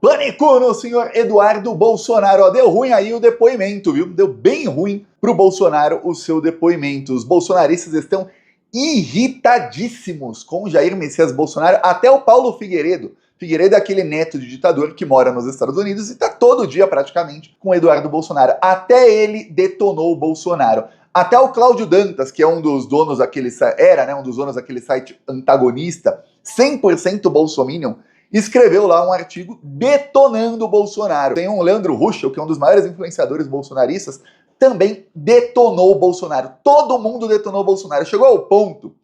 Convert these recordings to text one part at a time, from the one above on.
Pânico no senhor Eduardo Bolsonaro. Ó, deu ruim aí o depoimento, viu? Deu bem ruim pro Bolsonaro o seu depoimento. Os bolsonaristas estão irritadíssimos com Jair Messias Bolsonaro, até o Paulo Figueiredo. Figueiredo é aquele neto de ditador que mora nos Estados Unidos e tá todo dia praticamente com Eduardo Bolsonaro. Até ele detonou o Bolsonaro. Até o Cláudio Dantas, que é um dos donos daquele site antagonista, 100% bolsominion, escreveu lá um artigo detonando o Bolsonaro. Tem um Leandro Ruschel, que é um dos maiores influenciadores bolsonaristas, também detonou o Bolsonaro. Todo mundo detonou o Bolsonaro. Chegou ao ponto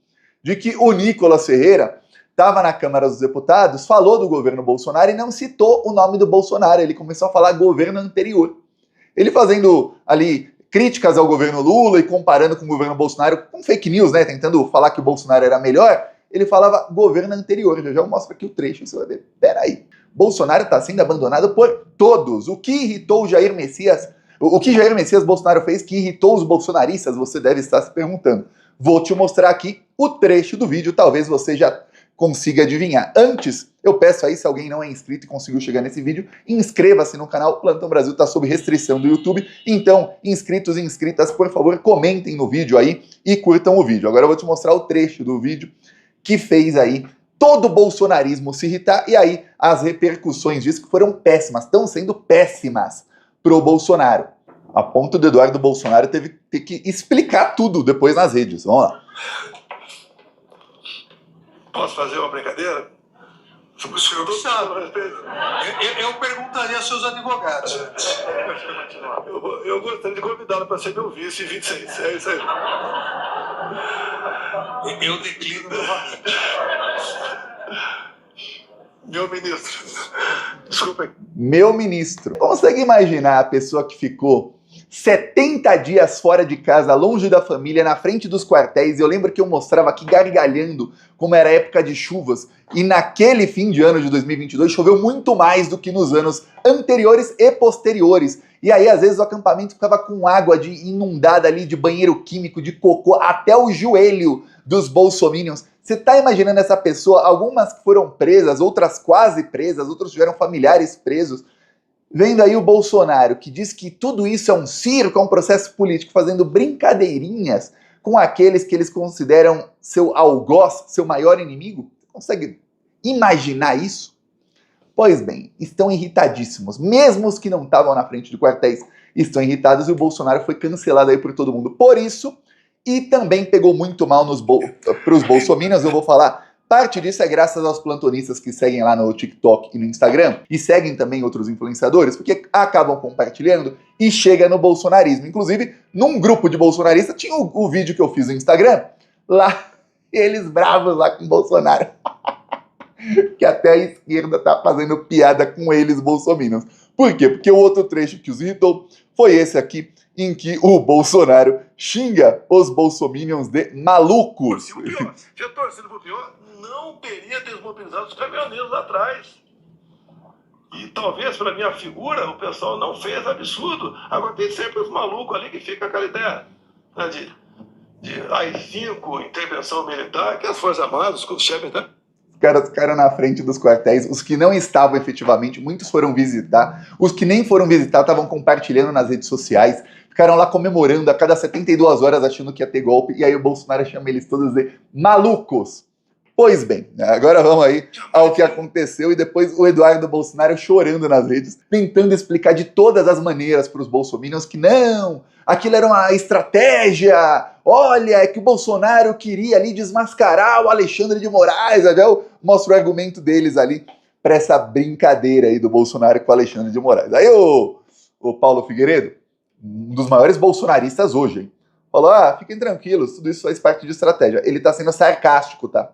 de que o Nicolas Ferreira estava na Câmara dos Deputados, falou do governo Bolsonaro e não citou o nome do Bolsonaro. Ele começou a falar governo anterior. Ele fazendo ali críticas ao governo Lula e comparando com o governo Bolsonaro, com fake news, né? Tentando falar que o Bolsonaro era melhor. Ele falava governo anterior. Já eu mostro aqui o trecho, você vai ver. Peraí. Bolsonaro está sendo abandonado por todos. O que irritou Jair Messias? O que Jair Messias Bolsonaro fez que irritou os bolsonaristas? Você deve estar se perguntando. Vou te mostrar aqui o trecho do vídeo, talvez você já consiga adivinhar. Antes, eu peço aí, se alguém não é inscrito e conseguiu chegar nesse vídeo, inscreva-se no canal. O Plantão Brasil está sob restrição do YouTube. Então, inscritos e inscritas, por favor, comentem no vídeo aí e curtam o vídeo. Agora eu vou te mostrar o trecho do vídeo que fez aí todo o bolsonarismo se irritar, e aí as repercussões disso que foram péssimas, estão sendo péssimas pro Bolsonaro. A ponto do Eduardo Bolsonaro ter que explicar tudo depois nas redes. Vamos lá. Posso fazer uma brincadeira? O senhor sabe. Eu perguntaria aos seus advogados. Eu gostaria de convidá-lo para ser meu vice em 26. É isso aí. Eu declino novamente. Meu ministro. Desculpa. Meu ministro. Consegue imaginar a pessoa que ficou 70 dias fora de casa, longe da família, na frente dos quartéis? Eu lembro que eu mostrava aqui gargalhando como era época de chuvas, e naquele fim de ano de 2022 choveu muito mais do que nos anos anteriores e posteriores. E aí, às vezes, o acampamento ficava com água inundada ali, de banheiro químico, de cocô, até o joelho dos bolsominions. Você tá imaginando essa pessoa? Algumas que foram presas, outras quase presas, outros tiveram familiares presos. Vendo aí o Bolsonaro, que diz que tudo isso é um circo, é um processo político, fazendo brincadeirinhas com aqueles que eles consideram seu algoz, seu maior inimigo. Consegue imaginar isso? Pois bem, estão irritadíssimos. Mesmo os que não estavam na frente de quartéis estão irritados, e o Bolsonaro foi cancelado aí por todo mundo por isso, e também pegou muito mal para os bolsominions. Eu vou falar. Parte disso é graças aos plantonistas que seguem lá no TikTok e no Instagram, e seguem também outros influenciadores, porque acabam compartilhando e chega no bolsonarismo. Inclusive, num grupo de bolsonaristas, tinha o vídeo que eu fiz no Instagram, lá, eles bravos lá com o Bolsonaro. Que até a esquerda tá fazendo piada com eles, bolsominions. Por quê? Porque o outro trecho que os irritou foi esse aqui, em que o Bolsonaro xinga os bolsominions de malucos. O pior, se torcendo pro pior, não teria desmobilizado os caminhoneiros lá atrás. E talvez, para minha figura, o pessoal não fez absurdo. Agora tem sempre os malucos ali que fica aquela ideia, né, de AI-5, intervenção militar, que as Forças Armadas, os chefes, né? Os caras ficaram na frente dos quartéis, os que não estavam efetivamente, muitos foram visitar, os que nem foram visitar estavam compartilhando nas redes sociais, ficaram lá comemorando a cada 72 horas achando que ia ter golpe, e aí o Bolsonaro chama eles todos de malucos. Pois bem, agora vamos aí ao que aconteceu, e depois o Eduardo Bolsonaro chorando nas redes, tentando explicar de todas as maneiras para os bolsominions que não, aquilo era uma estratégia, olha, é que o Bolsonaro queria ali desmascarar o Alexandre de Moraes. Até eu mostro o argumento deles ali para essa brincadeira aí do Bolsonaro com o Alexandre de Moraes. Aí o Paulo Figueiredo, um dos maiores bolsonaristas hoje, hein, falou, fiquem tranquilos, tudo isso faz parte de estratégia. Ele tá sendo sarcástico, tá?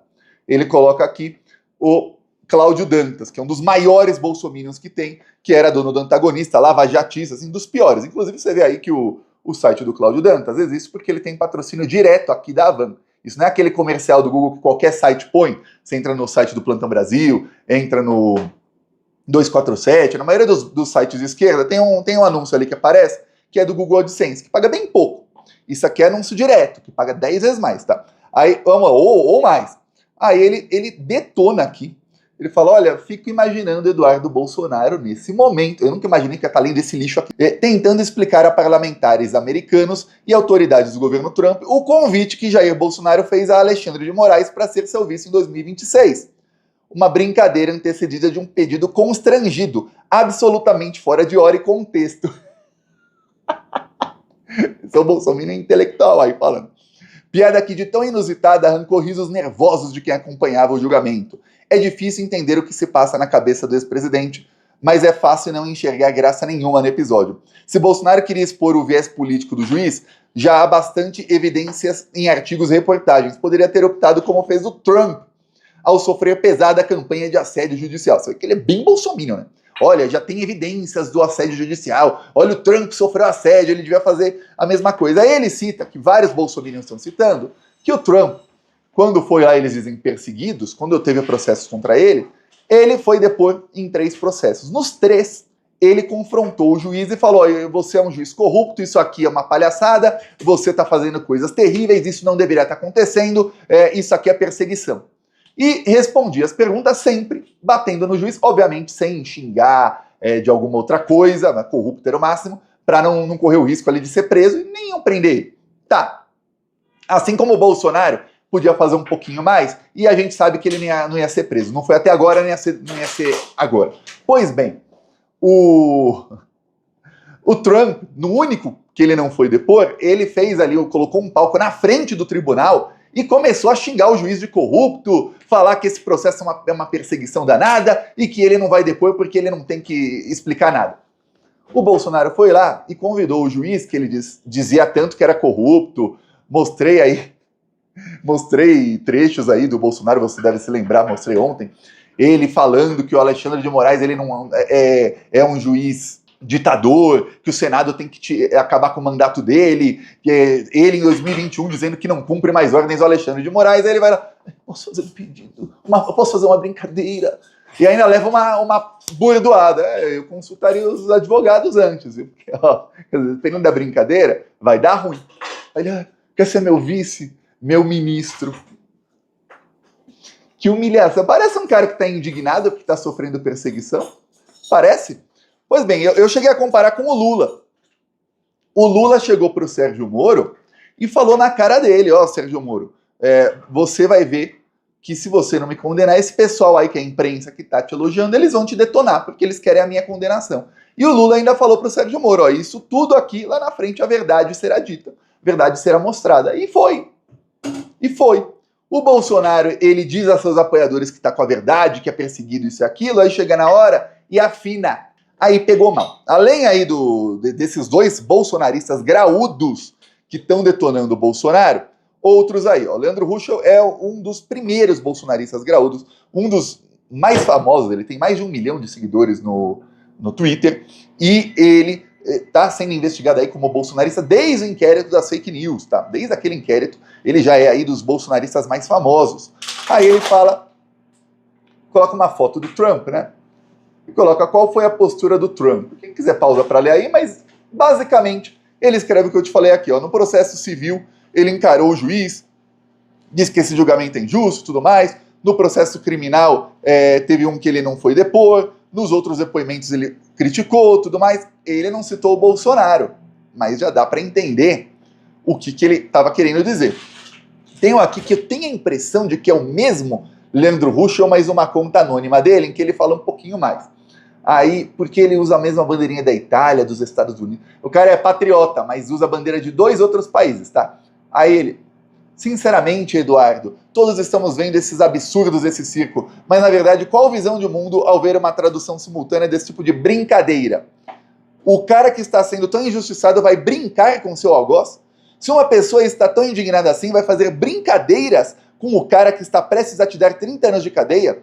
Ele coloca aqui o Cláudio Dantas, que é um dos maiores bolsominions que tem, que era dono do Antagonista, lavajatista, assim, dos piores. Inclusive você vê aí que o site do Cláudio Dantas existe porque ele tem patrocínio direto aqui da Havan. Isso não é aquele comercial do Google que qualquer site põe. Você entra no site do Plantão Brasil, entra no 247, na maioria dos sites de esquerda tem um anúncio ali que aparece, que é do Google AdSense, que paga bem pouco. Isso aqui é anúncio direto, que paga 10 vezes mais, tá? Aí, ou mais. Aí ele detona aqui Ele fala, olha, fico imaginando Eduardo Bolsonaro nesse momento, eu nunca imaginei que ia estar lendo esse lixo aqui, tentando explicar a parlamentares americanos e autoridades do governo Trump o convite que Jair Bolsonaro fez a Alexandre de Moraes para ser seu vice em 2026. Uma brincadeira antecedida de um pedido constrangido, absolutamente fora de hora e contexto. Esse é o bolsominion intelectual aí falando. Piada que de tão inusitada arrancou risos nervosos de quem acompanhava o julgamento. É difícil entender o que se passa na cabeça do ex-presidente, mas é fácil não enxergar graça nenhuma no episódio. Se Bolsonaro queria expor o viés político do juiz, já há bastante evidências em artigos e reportagens. Poderia ter optado como fez o Trump, ao sofrer pesada campanha de assédio judicial. Só que ele é bem bolsominion, né? Olha, já tem evidências do assédio judicial. Olha, o Trump sofreu assédio, ele devia fazer a mesma coisa. Aí ele cita, que vários bolsominions estão citando, que o Trump, quando foi lá, eles dizem, perseguidos, quando teve processos contra ele foi depor em 3 processos. Nos 3, ele confrontou o juiz e falou, você é um juiz corrupto, isso aqui é uma palhaçada, você está fazendo coisas terríveis, isso não deveria estar acontecendo, isso aqui é perseguição. E respondia as perguntas sempre batendo no juiz, obviamente sem xingar de alguma outra coisa, mas corrupto era o máximo, para não correr o risco ali de ser preso e nem iam prender ele. Tá. Assim como o Bolsonaro podia fazer um pouquinho mais, e a gente sabe que ele não ia ser preso. Não foi até agora, não ia ser agora. Pois bem, o Trump, no único que ele não foi depor, ele fez ali, colocou um palco na frente do tribunal e começou a xingar o juiz de corrupto, falar que esse processo é uma perseguição danada e que ele não vai depor porque ele não tem que explicar nada. O Bolsonaro foi lá e convidou o juiz, que ele dizia tanto que era corrupto, mostrei trechos aí do Bolsonaro, você deve se lembrar, mostrei ontem, ele falando que o Alexandre de Moraes ele não é um juiz ditador, que o Senado tem que acabar com o mandato dele, que ele em 2021 dizendo que não cumpre mais ordens ao Alexandre de Moraes, aí ele vai lá, posso fazer um pedido, posso fazer uma brincadeira, e ainda leva uma bordoada. Eu consultaria os advogados antes, viu? Porque, dependendo da brincadeira, vai dar ruim. Aí ele, quer ser meu vice, meu ministro? Que humilhação. Parece um cara que está indignado porque está sofrendo perseguição. Parece. Pois bem, eu cheguei a comparar com o Lula. O Lula chegou para o Sérgio Moro e falou na cara dele, Sérgio Moro, você vai ver que se você não me condenar, esse pessoal aí que é a imprensa que tá te elogiando, eles vão te detonar, porque eles querem a minha condenação. E o Lula ainda falou para o Sérgio Moro, isso tudo aqui, lá na frente, a verdade será dita, a verdade será mostrada. E foi. O Bolsonaro, ele diz a seus apoiadores que tá com a verdade, que é perseguido isso e aquilo, aí chega na hora e afina. Aí pegou mal. Além aí desses 2 bolsonaristas graúdos que estão detonando o Bolsonaro, outros aí, Leandro Ruschel é um dos primeiros bolsonaristas graúdos, um dos mais famosos, ele tem mais de 1 milhão de seguidores no Twitter, e ele está sendo investigado aí como bolsonarista desde o inquérito das fake news, tá? Desde aquele inquérito, ele já é aí dos bolsonaristas mais famosos. Aí ele coloca uma foto do Trump, né? E coloca qual foi a postura do Trump. Quem quiser pausa para ler aí, mas basicamente ele escreve o que eu te falei aqui, no processo civil ele encarou o juiz, disse que esse julgamento é injusto e tudo mais, no processo criminal teve um que ele não foi depor, nos outros depoimentos ele criticou tudo mais, ele não citou o Bolsonaro, mas já dá para entender o que ele estava querendo dizer. Tenho aqui que eu tenho a impressão de que é o mesmo Leandro Ruschel, mas uma conta anônima dele, em que ele fala um pouquinho mais. Aí, porque ele usa a mesma bandeirinha da Itália, dos Estados Unidos. O cara é patriota, mas usa a bandeira de 2 outros países, tá? Aí ele, sinceramente, Eduardo, todos estamos vendo esses absurdos desse circo, mas na verdade, qual visão de mundo ao ver uma tradução simultânea desse tipo de brincadeira? O cara que está sendo tão injustiçado vai brincar com seu algoz? Se uma pessoa está tão indignada assim, vai fazer brincadeiras com o cara que está prestes a te dar 30 anos de cadeia?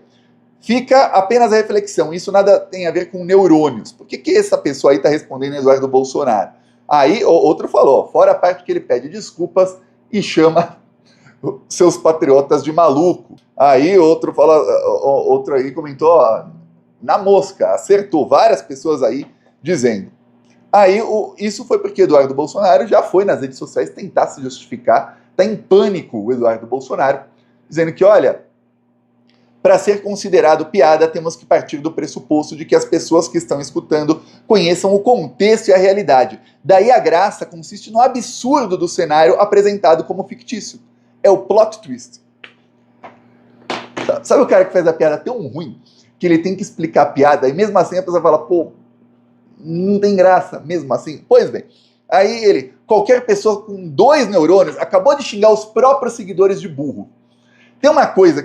Fica apenas a reflexão, isso nada tem a ver com neurônios. Por que essa pessoa aí está respondendo Eduardo Bolsonaro? Aí outro falou, fora a parte que ele pede desculpas e chama seus patriotas de maluco. Aí outro aí comentou, na mosca, acertou, várias pessoas aí dizendo. Aí isso foi porque Eduardo Bolsonaro já foi nas redes sociais tentar se justificar, está em pânico o Eduardo Bolsonaro, dizendo que, olha, Para ser considerado piada, temos que partir do pressuposto de que as pessoas que estão escutando conheçam o contexto e a realidade. Daí a graça consiste no absurdo do cenário apresentado como fictício. É o plot twist. Sabe o cara que faz a piada tão ruim que ele tem que explicar a piada e mesmo assim a pessoa fala, pô, não tem graça mesmo assim? Pois bem, aí qualquer pessoa com 2 neurônios acabou de xingar os próprios seguidores de burro. Tem uma coisa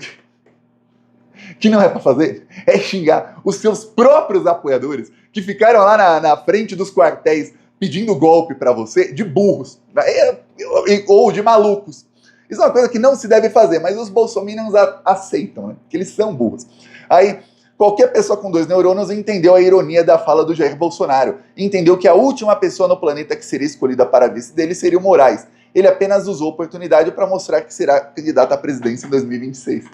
que não é pra fazer, é xingar os seus próprios apoiadores que ficaram lá na frente dos quartéis pedindo golpe pra você de burros, ou de malucos. Isso é uma coisa que não se deve fazer, mas os bolsominions aceitam, né? Porque eles são burros. Aí, qualquer pessoa com 2 neurônios entendeu a ironia da fala do Jair Bolsonaro. Entendeu que a última pessoa no planeta que seria escolhida para vice dele seria o Moraes. Ele apenas usou a oportunidade para mostrar que será candidato à presidência em 2026.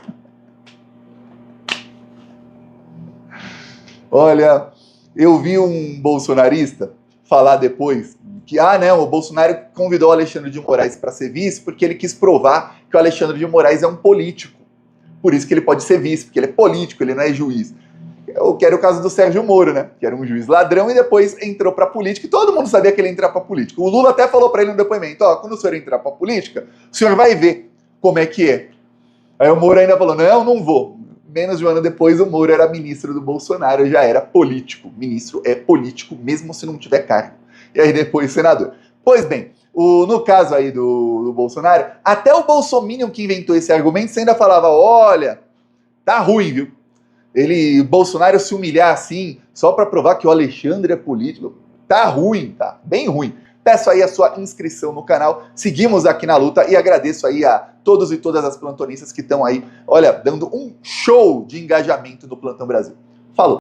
Olha, eu vi um bolsonarista falar depois que, não, o Bolsonaro convidou o Alexandre de Moraes para ser vice porque ele quis provar que o Alexandre de Moraes é um político. Por isso que ele pode ser vice, porque ele é político, ele não é juiz. Que era o caso do Sérgio Moro, né? Que era um juiz ladrão e depois entrou pra política. E todo mundo sabia que ele ia entrar pra política. O Lula até falou pra ele no depoimento, quando o senhor entrar pra política, o senhor vai ver como é que é. Aí o Moro ainda falou, não vou. Menos de um ano depois, o Moro era ministro do Bolsonaro, já era político. Ministro é político, mesmo se não tiver cargo. E aí depois senador. Pois bem, no caso aí do Bolsonaro, até o bolsominion que inventou esse argumento, você ainda falava, olha, tá ruim, viu? Bolsonaro se humilhar assim, só para provar que o Alexandre é político, tá ruim, tá bem ruim. Peço aí a sua inscrição no canal, seguimos aqui na luta e agradeço aí a todos e todas as plantonistas que estão aí, olha, dando um show de engajamento no Plantão Brasil.